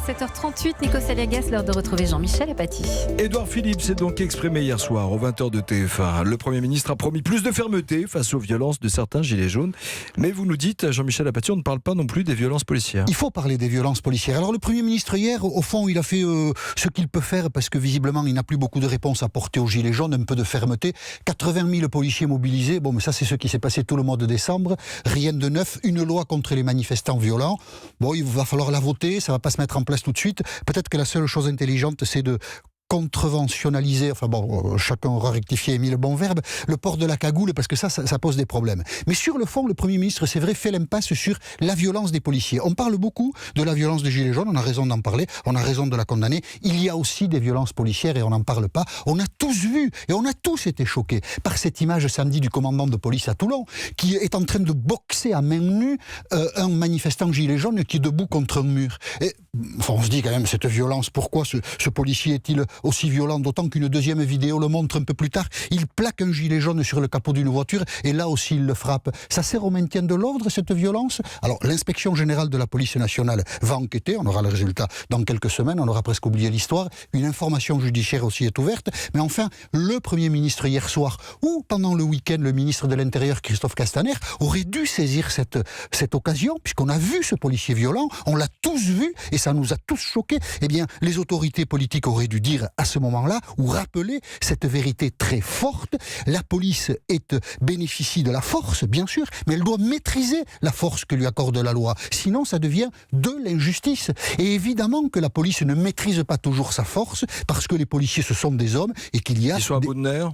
7h38, Nico Saliagas, l'heure de retrouver Jean-Michel Apathy. Édouard Philippe s'est donc exprimé hier soir aux 20h de TF1. Le Premier ministre a promis plus de fermeté face aux violences de certains gilets jaunes. Mais vous nous dites, Jean-Michel Apathy, on ne parle pas non plus des violences policières. Il faut parler des violences policières. Alors le Premier ministre hier, au fond, il a fait ce qu'il peut faire parce que visiblement il n'a plus beaucoup de réponses à apporter aux gilets jaunes, un peu de fermeté. 80 000 policiers mobilisés, bon mais ça c'est ce qui s'est passé tout le mois de décembre. Rien de neuf, une loi contre les manifestants violents. Bon, il va falloir la voter, ça ne va pas se mettre en place tout de suite. Peut-être que la seule chose intelligente, c'est de contreventionnaliser, enfin bon, chacun aura rectifié et mis le bon verbe, le port de la cagoule, parce que ça pose des problèmes. Mais sur le fond, le Premier ministre, c'est vrai, fait l'impasse sur la violence des policiers. On parle beaucoup de la violence des gilets jaunes, on a raison d'en parler, on a raison de la condamner. Il y a aussi des violences policières et on n'en parle pas. On a tous vu et on a tous été choqués par cette image samedi du commandant de police à Toulon, qui est en train de boxer à main nue un manifestant gilet jaune qui est debout contre un mur. Et, enfin, on se dit quand même, cette violence, pourquoi ce policier est-il aussi violent, d'autant qu'une deuxième vidéo le montre un peu plus tard. Il plaque un gilet jaune sur le capot d'une voiture et là aussi il le frappe. Ça sert au maintien de l'ordre, cette violence? Alors l'inspection générale de la police nationale va enquêter, on aura le résultat dans quelques semaines, on aura presque oublié l'histoire. Une information judiciaire aussi est ouverte, mais enfin le Premier ministre hier soir ou pendant le week-end le ministre de l'Intérieur Christophe Castaner aurait dû saisir cette occasion, puisqu'on a vu ce policier violent, on l'a tous vu et ça nous a tous choqués. Eh bien les autorités politiques auraient dû dire à ce moment-là, ou rappeler cette vérité très forte. La police bénéficie de la force, bien sûr, mais elle doit maîtriser la force que lui accorde la loi. Sinon, ça devient de l'injustice. Et évidemment que la police ne maîtrise pas toujours sa force, parce que les policiers, ce sont des hommes, et qu'il y a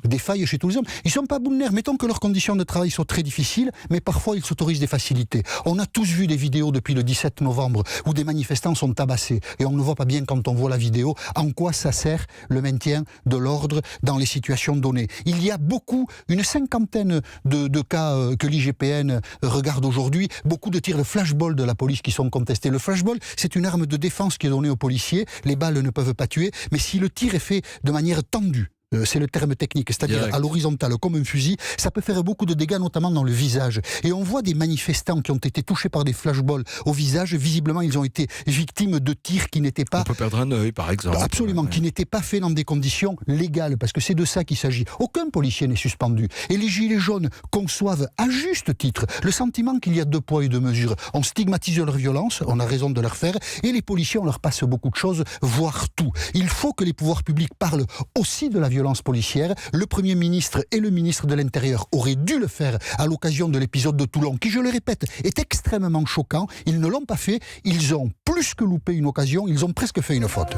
des failles chez tous les hommes. Ils ne sont pas à bout de nerfs. Mettons que leurs conditions de travail sont très difficiles, mais parfois ils s'autorisent des facilités. On a tous vu des vidéos depuis le 17 novembre, où des manifestants sont tabassés, et on ne voit pas bien quand on voit la vidéo en quoi ça sert le maintien de l'ordre dans les situations données. Il y a une cinquantaine de cas que l'IGPN regarde aujourd'hui, beaucoup de tirs de flashball de la police qui sont contestés. Le flashball, c'est une arme de défense qui est donnée aux policiers, les balles ne peuvent pas tuer, mais si le tir est fait de manière tendue, c'est le terme technique, c'est-à-dire à l'horizontale, comme un fusil, ça peut faire beaucoup de dégâts, notamment dans le visage. Et on voit des manifestants qui ont été touchés par des flashballs au visage. Visiblement, ils ont été victimes de tirs qui n'étaient pas... On peut perdre un œil, par exemple. Absolument, qui n'étaient pas faits dans des conditions légales, parce que c'est de ça qu'il s'agit. Aucun policier n'est suspendu. Et les gilets jaunes conçoivent, à juste titre, le sentiment qu'il y a deux poids et deux mesures. On stigmatise leur violence, on a raison de leur faire, et les policiers, on leur passe beaucoup de choses, voire tout. Il faut que les pouvoirs publics parlent aussi de la violence policière. Le Premier ministre et le ministre de l'Intérieur auraient dû le faire à l'occasion de l'épisode de Toulon, qui, je le répète, est extrêmement choquant. Ils ne l'ont pas fait. Ils ont plus que loupé une occasion. Ils ont presque fait une faute.